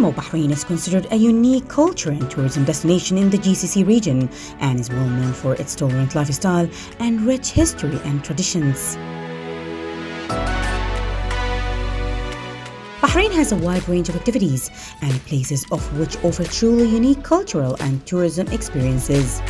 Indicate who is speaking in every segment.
Speaker 1: Kingdom of Bahrain is considered a unique culture and tourism destination in the GCC region and is well known for its tolerant lifestyle and rich history and traditions. Bahrain has a wide range of activities and places of which offer truly unique cultural and tourism experiences.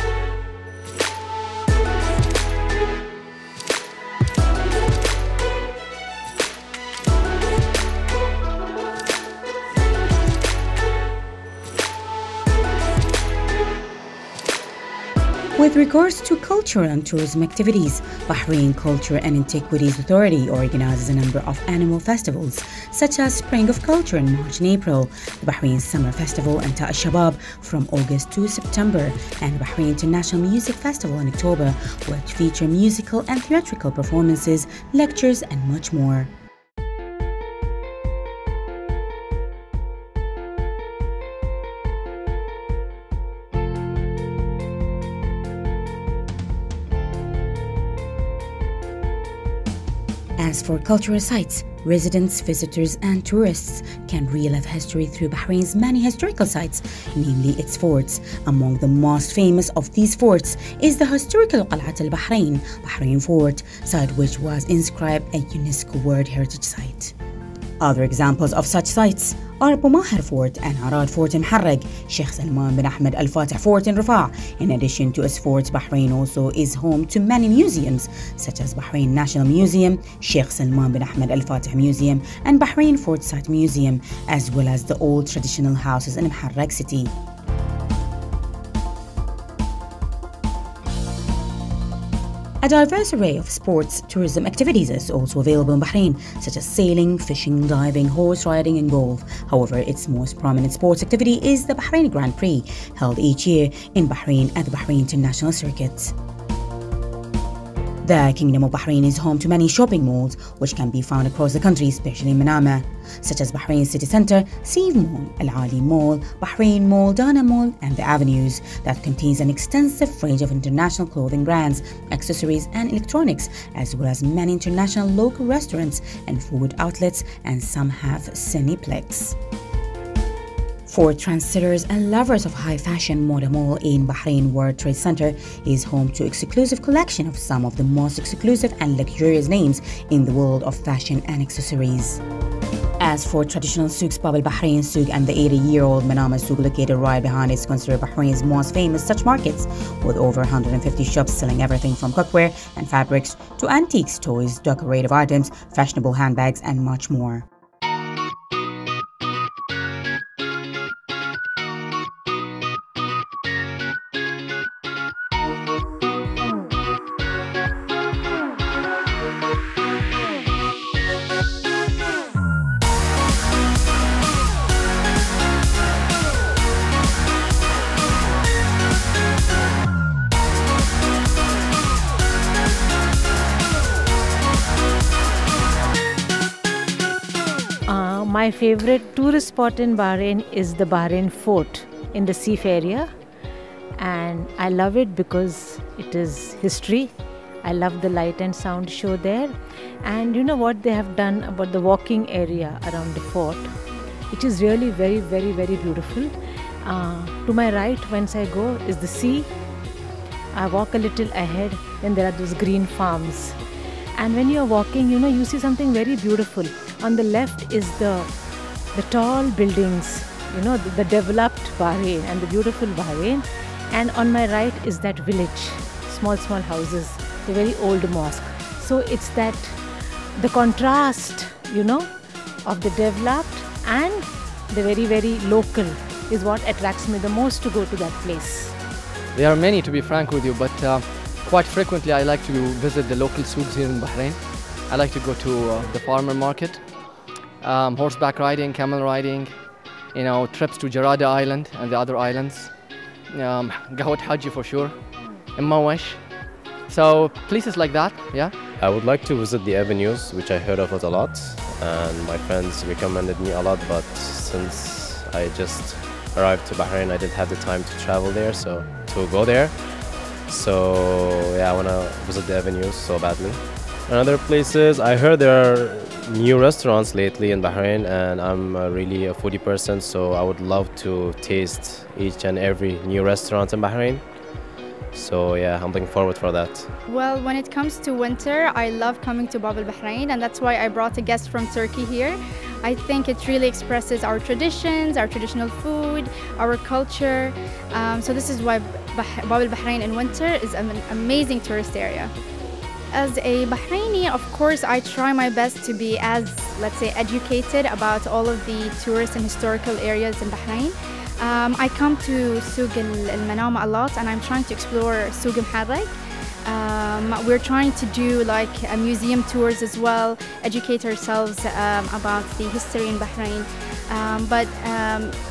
Speaker 1: With regards to cultural and tourism activities, Bahrain Culture and Antiquities Authority organizes a number of annual festivals, such as Spring of Culture in March and April, the Bahrain Summer Festival and Ta' al-Shabab from August to September, and the Bahrain International Music Festival in October, which feature musical and theatrical performances, lectures, and much more. As for cultural sites, residents, visitors, and tourists can relive history through Bahrain's many historical sites, namely its forts. Among the most famous of these forts is the historical Qal'at al-Bahrain, Bahrain Fort, site which was inscribed a UNESCO World Heritage Site. Other examples of such sites are Abu Maher Fort and Arad Fort in Muharraq, Sheikh Salman bin Ahmed Al Fatih Fort in Rafah. In addition to its forts, Bahrain also is home to many museums, such as Bahrain National Museum, Sheikh Salman bin Ahmed Al Fatih Museum, and Bahrain Fort Site Museum, as well as the old traditional houses in Muharraq city. A diverse array of sports tourism activities is also available in Bahrain, such as sailing, fishing, diving, horse riding, and golf. However, its most prominent sports activity is the Bahrain Grand Prix, held each year in Bahrain at the Bahrain International Circuit. The Kingdom of Bahrain is home to many shopping malls, which can be found across the country, especially in Manama, such as Bahrain City Centre, Seave Mall, Al Ali Mall, Bahrain Mall, Dana Mall, and the Avenues, that contains an extensive range of international clothing brands, accessories, and electronics, as well as many international local restaurants and food outlets, and some have Cineplex. For trendsetters and lovers of high fashion, Moda Mall in Bahrain World Trade Center is home to exclusive collection of some of the most exclusive and luxurious names in the world of fashion and accessories. As for traditional souks, Bab al-Bahrain Souk and the 80-year-old Manama Souk located right behind is considered Bahrain's most famous such markets, with over 150 shops selling everything from cookware and fabrics to antiques, toys, decorative items, fashionable handbags, and much more.
Speaker 2: My favorite tourist spot in Bahrain is the Bahrain Fort in the Seaf area, and I love it because it is history. I love the light and sound show there, and you know what they have done about the walking area around the fort, which is really very, very, very beautiful. To my right, once I go, is the sea. I walk a little ahead, then there are those green farms. And when you are walking, you know, you see something very beautiful. On the left is the tall buildings, you know, the developed Bahrain and the beautiful Bahrain. And on my right is that village, small houses, the very old mosque. So it's that, the contrast, you know, of the developed and the very, very local is what attracts me the most to go to that place.
Speaker 3: There are many, to be frank with you, but quite frequently I like to visit the local souks here in Bahrain. I like to go to the farmer market, horseback riding, camel riding, you know, trips to Jarada Island and the other islands, Gawat Haji for sure, Mawash. So places like that, yeah.
Speaker 4: I would like to visit the avenues, which I heard of it a lot, and my friends recommended me a lot, but since I just arrived to Bahrain, I didn't have the time to travel there, so to go there. So yeah, I want to visit the avenues so badly. And other places, I heard there are new restaurants lately in Bahrain, and I'm really a foodie person, so I would love to taste each and every new restaurant in Bahrain. So yeah, I'm looking forward for that.
Speaker 5: Well, when it comes to winter, I love coming to Bab al Bahrain, and that's why I brought a guest from Turkey here. I think it really expresses our traditions, our traditional food, our culture. So this is why Bab al Bahrain in winter is an amazing tourist area. As a Bahraini, of course, I try my best to be as, let's say, educated about all of the tourist and historical areas in Bahrain. I come to Souk al-Manama a lot, and I'm trying to explore Souk Muharraq. We're trying to do like museum tours as well, educate ourselves about the history in Bahrain. But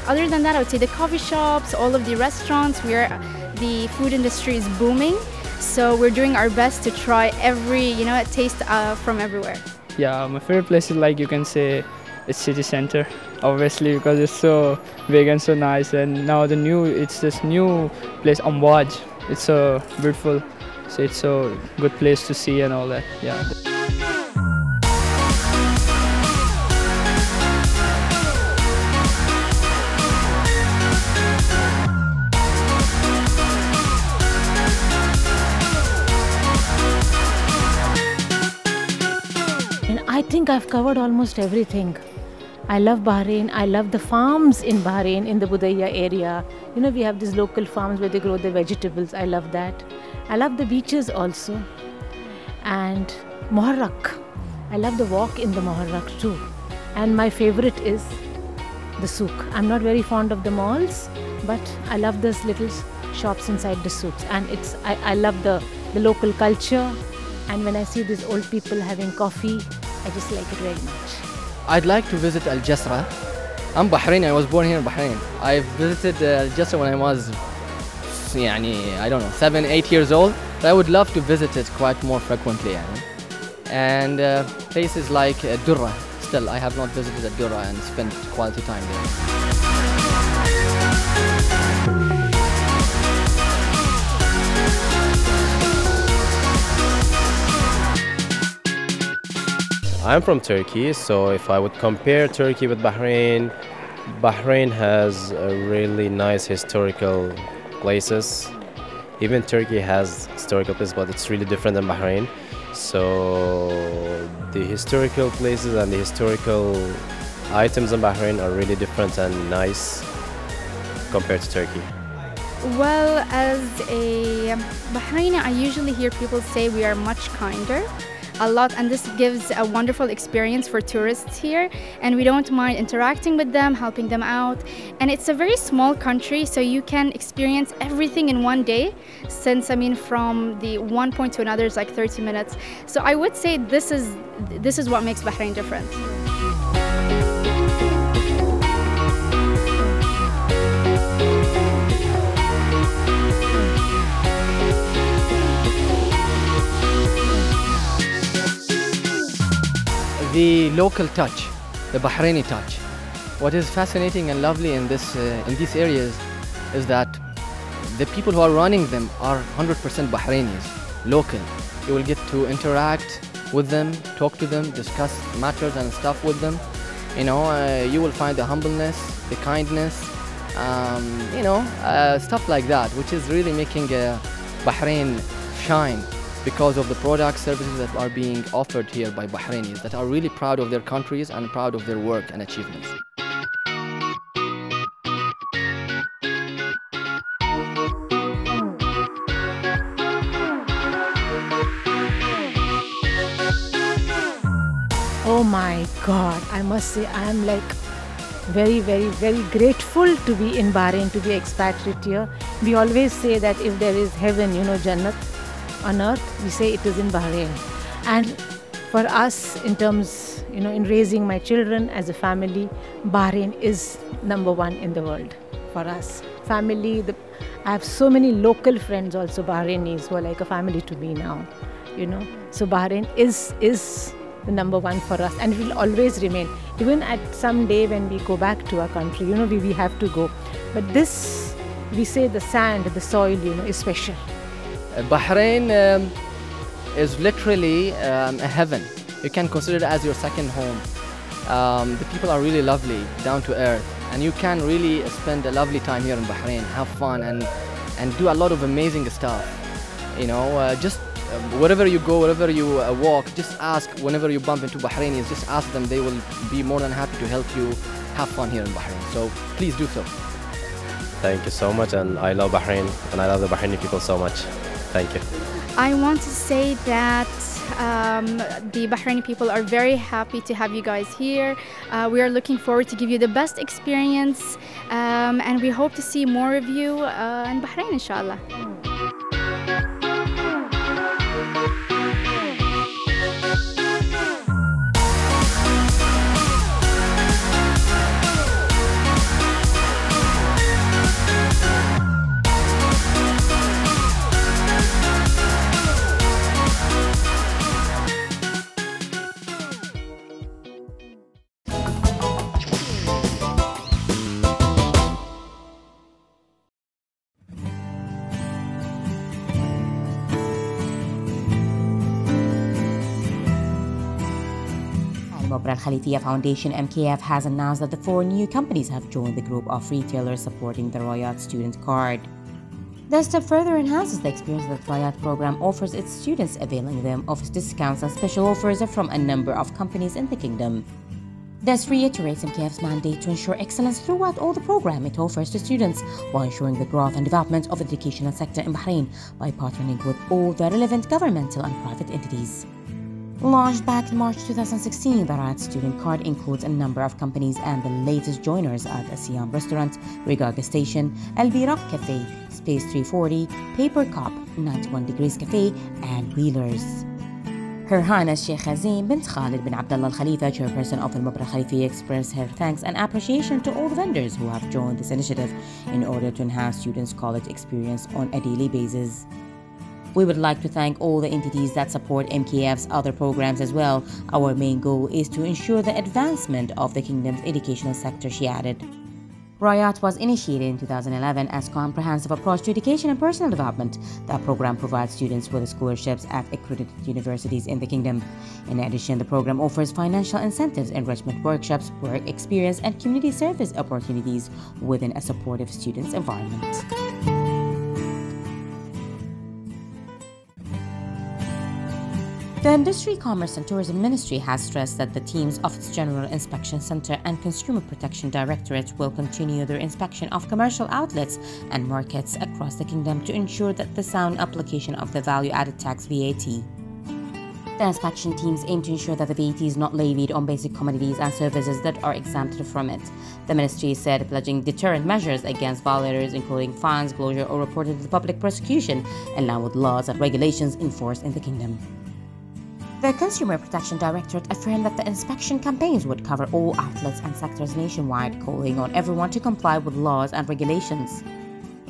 Speaker 5: other than that, I would say the coffee shops, all of the restaurants, where the food industry is booming. So we're doing our best to try every, taste from everywhere.
Speaker 6: Yeah, my favorite place is, like you can say, it's city center, obviously, because it's so big and so nice. And now it's this new place, Amwaj. It's so beautiful. So it's a good place to see and all that. Yeah.
Speaker 2: And I think I've covered almost everything. I love Bahrain. I love the farms in Bahrain, in the Budaya area. We have these local farms where they grow the vegetables. I love that. I love the beaches also. And Muharraq. I love the walk in the Muharraq too. And my favorite is the souk. I'm not very fond of the malls, but I love those little shops inside the souks. And I love the local culture. And when I see these old people having coffee, I just like it very much.
Speaker 3: I'd like to visit Al Jasra. I'm Bahraini, I was born here in Bahrain. I visited Al Jasra when I was, I don't know, 7, 8 years old. But I would love to visit it quite more frequently. And places like Durra, still I have not visited Durra and spent quality time there.
Speaker 4: I'm from Turkey, so if I would compare Turkey with Bahrain, Bahrain has really nice historical places. Even Turkey has historical places, but it's really different than Bahrain. So the historical places and the historical items in Bahrain are really different and nice compared to Turkey.
Speaker 5: Well, as a Bahraini, I usually hear people say we are much kinder. A lot, and this gives a wonderful experience for tourists here, and we don't mind interacting with them, helping them out. And it's a very small country, so you can experience everything in one day, since from the one point to another is like 30 minutes. So I would say this is what makes Bahrain different.
Speaker 3: The local touch, the Bahraini touch. What is fascinating and lovely in these areas is that the people who are running them are 100% Bahrainis, local. You will get to interact with them, talk to them, discuss matters and stuff with them. You will find the humbleness, the kindness, stuff like that, which is really making Bahrain shine, because of the products, services that are being offered here by Bahrainis that are really proud of their countries and proud of their work and achievements.
Speaker 2: Oh my God, I must say I am like very, very, very grateful to be in Bahrain, to be expatriate here. We always say that if there is heaven, Jannat on earth, we say it is in Bahrain. And for us, in terms, in raising my children as a family, Bahrain is #1 in the world for us. Family, I have so many local friends also, Bahrainis, who are like a family to me now, So Bahrain is the #1 for us, and it will always remain. Even at some day when we go back to our country, we have to go. But this, we say the sand, the soil, is special.
Speaker 3: Bahrain is literally a heaven. you can consider it as your second home. The people are really lovely, down to earth, and you can really spend a lovely time here in Bahrain, have fun, and do a lot of amazing stuff. You know, just wherever you go, wherever you walk, just ask. Whenever you bump into Bahrainis, just ask them. They will be more than happy to help you have fun here in Bahrain. So please do so.
Speaker 4: Thank you so much, and I love Bahrain, and I love the Bahraini people so much. Thank you.
Speaker 5: I want to say that the Bahraini people are very happy to have you guys here. We are looking forward to give you the best experience, and we hope to see more of you in Bahrain, inshallah.
Speaker 1: Al Khalifiya Foundation (MKF) has announced that the 4 new companies have joined the group of retailers supporting the Rayat Student Card. The step further enhances the experience that the Rayat program offers its students, availing them of discounts and special offers from a number of companies in the kingdom. This reiterates MKF's mandate to ensure excellence throughout all the program it offers to students, while ensuring the growth and development of the educational sector in Bahrain by partnering with all the relevant governmental and private entities. Launched back in March 2016, the Rayat Student Card includes a number of companies, and the latest joiners are the Siam Restaurant, Rigaga Station, Al Biraq Cafe, Space 340, Paper Cup, 91 Degrees Cafe, and Wheelers. Her Highness Sheikh Azim bint Khalid bin Abdullah Al Khalifa, chairperson of Al Mubra Khalifiya, expressed her thanks and appreciation to all the vendors who have joined this initiative in order to enhance students' college experience on a daily basis. We would like to thank all the entities that support MKF's other programs as well. Our main goal is to ensure the advancement of the kingdom's educational sector, she added. Rayat was initiated in 2011 as a comprehensive approach to education and personal development. The program provides students with scholarships at accredited universities in the kingdom. In addition, the program offers financial incentives, enrichment workshops, work experience, and community service opportunities within a supportive students' environment. The Industry, Commerce and Tourism Ministry has stressed that the teams of its General Inspection Center and Consumer Protection Directorate will continue their inspection of commercial outlets and markets across the kingdom to ensure that the sound application of the value-added tax VAT. The inspection teams aim to ensure that the VAT is not levied on basic commodities and services that are exempted from it. The ministry said pledging deterrent measures against violators, including fines, closure, or reported to public prosecution, along with laws and regulations enforced in the kingdom. The Consumer Protection Directorate affirmed that the inspection campaigns would cover all outlets and sectors nationwide, calling on everyone to comply with laws and regulations.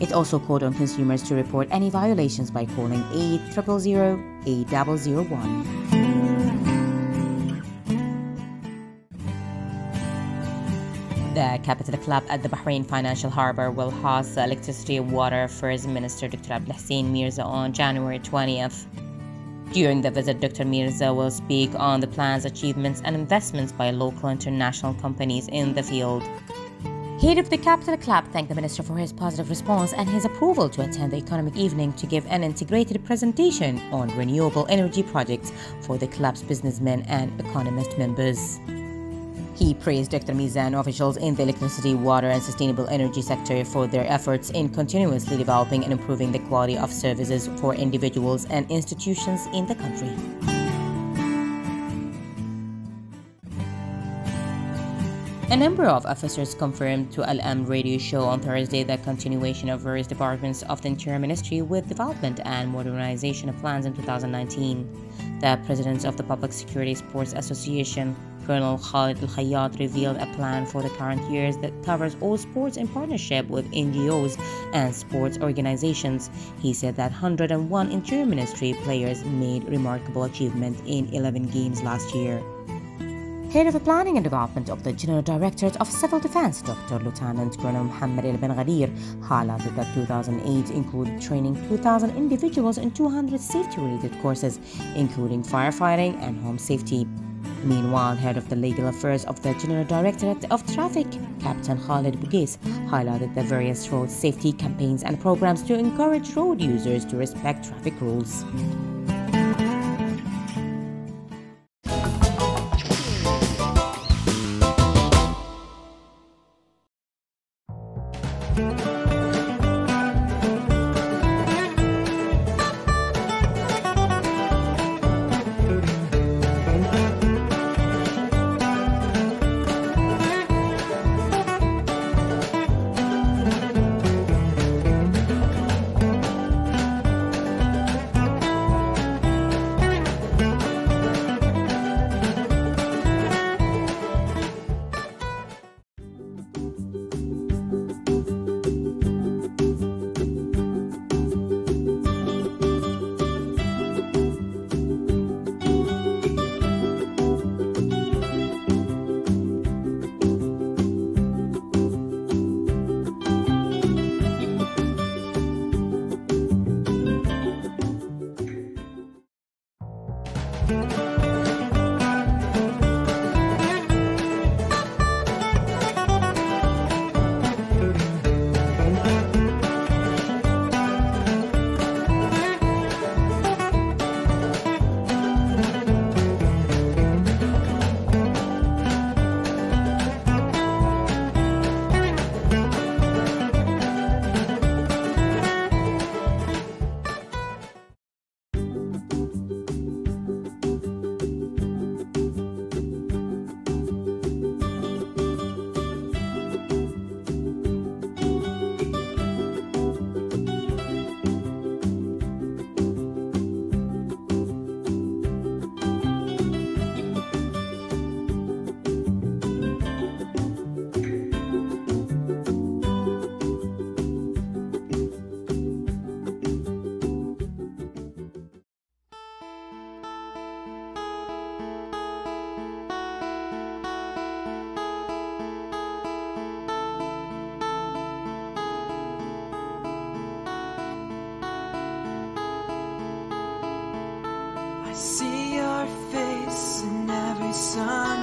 Speaker 1: It also called on consumers to report any violations by calling 8000 8001. The Capital Club at the Bahrain Financial Harbour will host the Electricity and Water Affairs Minister Dr. Abdulhassan Mirza on January 20th. During the visit, Dr. Mirza will speak on the plans, achievements, and investments by local and international companies in the field. Head of the Capital Club thanked the Minister for his positive response and his approval to attend the economic evening to give an integrated presentation on renewable energy projects for the club's businessmen and economist members. He praised Dr. Mirza and officials in the electricity, water, and sustainable energy sector for their efforts in continuously developing and improving the quality of services for individuals and institutions in the country. A number of officers confirmed to Al-Amn radio show on Thursday the continuation of various departments of the Interior Ministry with development and modernization plans in 2019. The president of the Public Security Sports Association, Colonel Khalid Al-Khayyat, revealed a plan for the current years that covers all sports in partnership with NGOs and sports organizations. He said that 101 Interior Ministry players made remarkable achievement in 11 games last year. Head of the Planning and Development of the General Directorate of Civil Defense, Dr. Lieutenant Colonel Muhammad El Ben Ghadir, highlighted that 2008 included training 2,000 individuals in 200 safety-related courses, including firefighting and home safety. Meanwhile, head of the legal affairs of the General Directorate of Traffic, Captain Khalid Bugais, highlighted the various road safety campaigns and programs to encourage road users to respect traffic rules.
Speaker 7: See your face in every sun.